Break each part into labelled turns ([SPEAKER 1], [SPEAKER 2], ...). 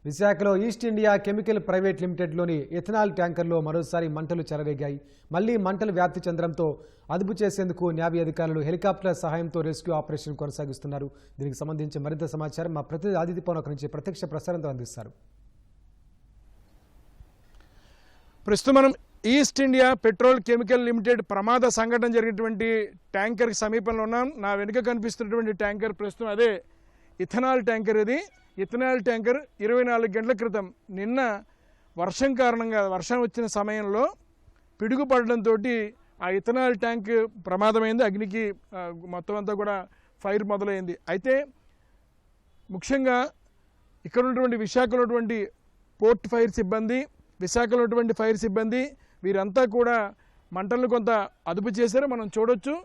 [SPEAKER 1] విశాఖలో East India Chemical Private లిమిటెడ్లోని ethanol ట్యాంకర్లో మరోసారి మంటలు చెలరేగాయి. మళ్లీ మంటలు వ్యాప్తి చెందడంతో అదుపు చేసేందుకు న్యావీ అధికారులు హెలికాప్టర్ సహాయంతో రెస్క్యూ ఆపరేషన్ కొనసాగిస్తున్నారు. దీనికి సంబంధించి మరింత సమాచారం మా ప్రతినిధి ఆదిత్య పవన్ నుంచి ప్రత్యక్ష ప్రసారంతో అందిస్తారు.
[SPEAKER 2] ప్రస్తుతం మనం east India petrol chemical limited ప్రమాద సంఘటన జరిగినటువంటి ట్యాంకర్కి సమీపంలో ఉన్నాం. నా వెనుక కనిపిస్తున్నటువంటి ట్యాంకర్ ప్రస్తుతం అదే ఇథనాల్ ట్యాంకర్. ఇది ఇథనాల్ ట్యాంకర్ 24 గంటల క్రితం నిన్న వర్షం కారణంగా వర్షం వచ్చిన సమయంలో పిడుగు పడడంతో ఆ ఇథనాల్ ట్యాంక్ ప్రమాదమైంది. అగ్నికి మొత్తం అంతా కూడా ఫైర్ మొదలైంది. అయితే ముఖ్యంగా ఇక్కడ ఉన్నటువంటి విశాఖలో ఉన్నటువంటి పోర్ట్ ఫైర్ సిబ్బంది, విశాఖలో ఉన్నటువంటి ఫైర్ సిబ్బంది వీరంతా కూడా మంటలను కొంత అదుపు చేశారు. మనం చూడొచ్చు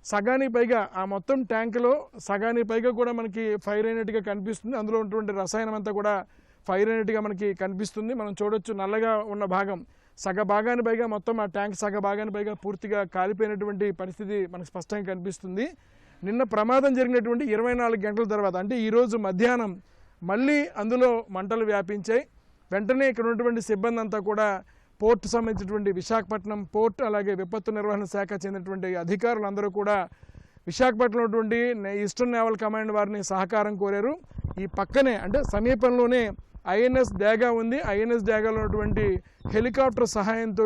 [SPEAKER 2] సగానికి పైగా ఆ మొత్తం ట్యాంకులో సగానికి పైగా కూడా మనకి ఫైర్ అయినట్టుగా కనిపిస్తుంది. అందులో ఉన్నటువంటి రసాయనం అంతా కూడా ఫైర్ అయినట్టుగా మనకి కనిపిస్తుంది. మనం చూడొచ్చు నల్లగా ఉన్న భాగం సగ భాగాన్ని పైగా మొత్తం ఆ ట్యాంక్ సగ భాగాన్ని పైగా పూర్తిగా కాలిపోయినటువంటి పరిస్థితి మనకు స్పష్టంగా కనిపిస్తుంది. నిన్న ప్రమాదం జరిగినటువంటి 24 గంటల తర్వాత అంటే ఈరోజు మధ్యాహ్నం మళ్ళీ అందులో మంటలు వ్యాపించాయి. వెంటనే ఇక్కడ ఉన్నటువంటి సిబ్బంది అంతా కూడా పోర్ట్ సంబంధించినటువంటి విశాఖపట్నం పోర్ట్ అలాగే విపత్తు నిర్వహణ శాఖ చెందినటువంటి అధికారులు అందరూ కూడా విశాఖపట్నంలో ఉన్నటువంటి ఈస్టర్న్ నేవల్ కమాండ్ వారిని సహకారం కోరారు. ఈ పక్కనే అంటే సమీపంలోనే ఐఎన్ఎస్ డ్యాగా ఉంది. ఐఎన్ఎస్ డ్యాగాలో ఉన్నటువంటి హెలికాప్టర్ సహాయంతో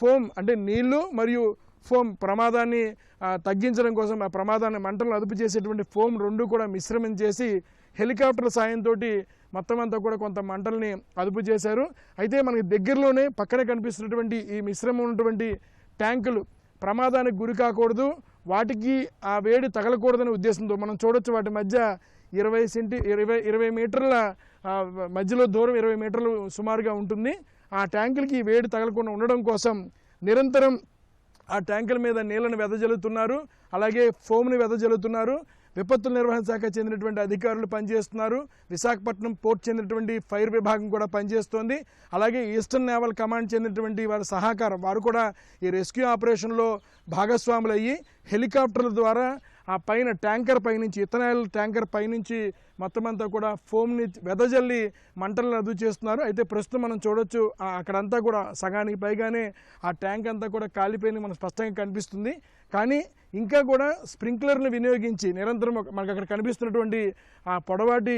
[SPEAKER 2] ఫోమ్ అంటే నీళ్లు మరియు ఫోమ్ ప్రమాదాన్ని తగ్గించడం కోసం ఆ ప్రమాదాన్ని మంటలను అదుపు చేసేటువంటి ఫోమ్ రెండు కూడా మిశ్రమం చేసి హెలికాప్టర్ సాయంతో మొత్తం అంతా కూడా కొంత మంటల్ని అదుపు చేశారు. అయితే మనకి దగ్గరలోనే పక్కనే కనిపిస్తున్నటువంటి ఈ మిశ్రమం ఉన్నటువంటి ట్యాంకులు ప్రమాదానికి గురి కాకూడదు, వాటికి ఆ వేడి తగలకూడదనే ఉద్దేశంతో మనం చూడొచ్చు వాటి మధ్య 20 మీటర్ల మధ్యలో దూరం 20 మీటర్లు సుమారుగా ఉంటుంది. ఆ ట్యాంకులకి వేడి తగలకుండా ఉండడం కోసం నిరంతరం ఆ ట్యాంకుల మీద నీళ్లను వెదజల్లుతున్నారు, అలాగే ఫోమ్ని వెదజల్లుతున్నారు. విపత్తుల నిర్వహణ శాఖ చెందినటువంటి అధికారులు పనిచేస్తున్నారు. విశాఖపట్నం పోర్ట్ చెందినటువంటి ఫైర్ విభాగం కూడా పనిచేస్తోంది. అలాగే ఈస్టర్న్ నేవల్ కమాండ్ చెందినటువంటి వారి సహకారం వారు కూడా ఈ రెస్క్యూ ఆపరేషన్లో భాగస్వాములు అయ్యి హెలికాప్టర్ల ద్వారా ఆ పైన ట్యాంకర్ పైనుంచి ఇథనాల్ ట్యాంకర్ పైనుంచి మొత్తం అంతా కూడా ఫోమ్ని వెదజల్లి మంటలను అదుపు చేస్తున్నారు. అయితే ప్రస్తుతం మనం చూడొచ్చు అక్కడంతా కూడా సగానికి పైగానే ఆ ట్యాంక్ అంతా కూడా కాలిపోయి మనకు స్పష్టంగా కనిపిస్తుంది. కానీ ఇంకా కూడా స్ప్రింక్లర్ని వినియోగించి నిరంతరం మనకు అక్కడ కనిపిస్తున్నటువంటి ఆ పొడవాటి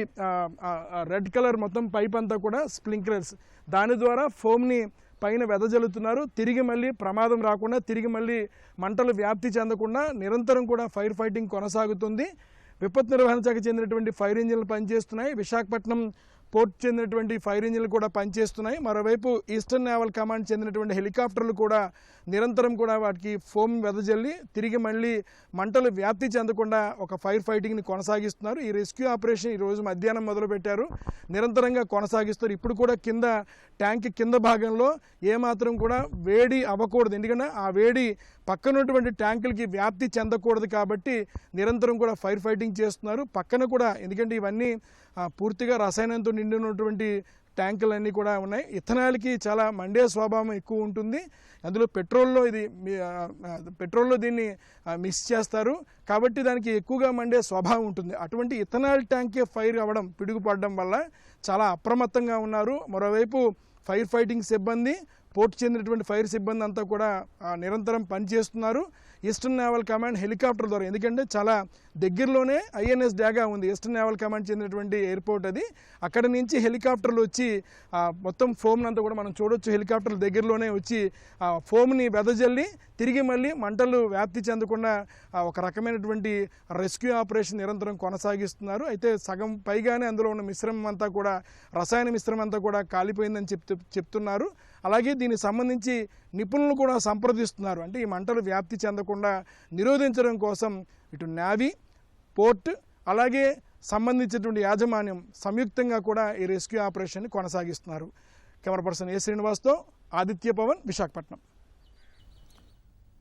[SPEAKER 2] రెడ్ కలర్ మొత్తం పైప్ అంతా కూడా స్ప్రింక్లర్స్, దాని ద్వారా ఫోమ్ని పైన వెదజల్లుతున్నారు. తిరిగి మళ్ళీ ప్రమాదం రాకుండా తిరిగి మళ్ళీ మంటలు వ్యాప్తి చెందకుండా నిరంతరం కూడా ఫైర్ ఫైటింగ్ కొనసాగుతుంది. విపత్తు నిర్వహణ శాఖ చెందినటువంటి ఫైర్ ఇంజిన్లు పనిచేస్తున్నాయి. విశాఖపట్నం పోర్ట్ చెందినటువంటి ఫైర్ ఇంజిన్లు కూడా పనిచేస్తున్నాయి. మరోవైపు ఈస్టర్న్ నేవల్ కమాండ్ చెందినటువంటి హెలికాప్టర్లు కూడా నిరంతరం కూడా వాటికి ఫోమ్ వెదజల్లి తిరిగి మళ్ళీ మంటలు వ్యాప్తి చెందకుండా ఒక ఫైర్ ఫైటింగ్ని కొనసాగిస్తున్నారు. ఈ రెస్క్యూ ఆపరేషన్ ఈరోజు మధ్యాహ్నం మొదలుపెట్టారు, నిరంతరంగా కొనసాగిస్తారు. ఇప్పుడు కూడా కింద ట్యాంక్ కింద భాగంలో ఏమాత్రం కూడా వేడి అవ్వకూడదు, ఎందుకంటే ఆ వేడి పక్కనటువంటి ట్యాంకులకి వ్యాప్తి చెందకూడదు కాబట్టి నిరంతరం కూడా ఫైర్ ఫైటింగ్ చేస్తున్నారు. పక్కన కూడా ఎందుకంటే ఇవన్నీ పూర్తిగా రసాయనంతో నిండినటువంటి ట్యాంకులన్నీ కూడా ఉన్నాయి. ఇథనాల్కి చాలా మండే స్వభావం ఎక్కువ ఉంటుంది. అందులో పెట్రోల్లో దీన్ని మిక్స్ చేస్తారు కాబట్టి దానికి ఎక్కువగా మండే స్వభావం ఉంటుంది. అటువంటి ఇథనాల్ ట్యాంకే ఫైర్ అవ్వడం, పిడుగుపడడం వల్ల చాలా అప్రమత్తంగా ఉన్నారు. మరోవైపు ఫైర్ ఫైటింగ్ సిబ్బంది, పోర్ట్ చెందినటువంటి ఫైర్ సిబ్బంది అంతా కూడా నిరంతరం పనిచేస్తున్నారు. ఈస్టర్న్ నేవల్ కమాండ్ హెలికాప్టర్ ద్వారా, ఎందుకంటే చాలా దగ్గరలోనే ఐఎన్ఎస్ డ్యాగా ఉంది, ఈస్టర్న్ నేవల్ కమాండ్ చెందినటువంటి ఎయిర్పోర్ట్ అది. అక్కడ నుంచి హెలికాప్టర్లు వచ్చి మొత్తం ఫోమ్ని అంతా కూడా మనం చూడొచ్చు. హెలికాప్టర్ల దగ్గరలోనే వచ్చి ఫోమ్ని వెదజల్లి తిరిగి మళ్ళీ మంటలు వ్యాప్తి చెందకుండా ఒక రకమైనటువంటి రెస్క్యూ ఆపరేషన్ నిరంతరం కొనసాగిస్తున్నారు. అయితే సగం పైగానే అందులో ఉన్న మిశ్రమం అంతా కూడా రసాయన మిశ్రమం అంతా కూడా కాలిపోయిందని చెప్తున్నారు. అలాగే దీనికి సంబంధించి నిపుణులు కూడా సంప్రదిస్తున్నారు. అంటే ఈ మంటలు వ్యాప్తి చెందకుండా నిరోధించడం కోసం ఇటు నేవీ, పోర్ట్ అలాగే సంబంధించినటువంటి యాజమాన్యం సంయుక్తంగా కూడా ఈ రెస్క్యూ ఆపరేషన్ని కొనసాగిస్తున్నారు. కెమెరా పర్సన్ ఏ శ్రీనివాస్తో ఆదిత్య పవన్, విశాఖపట్నం.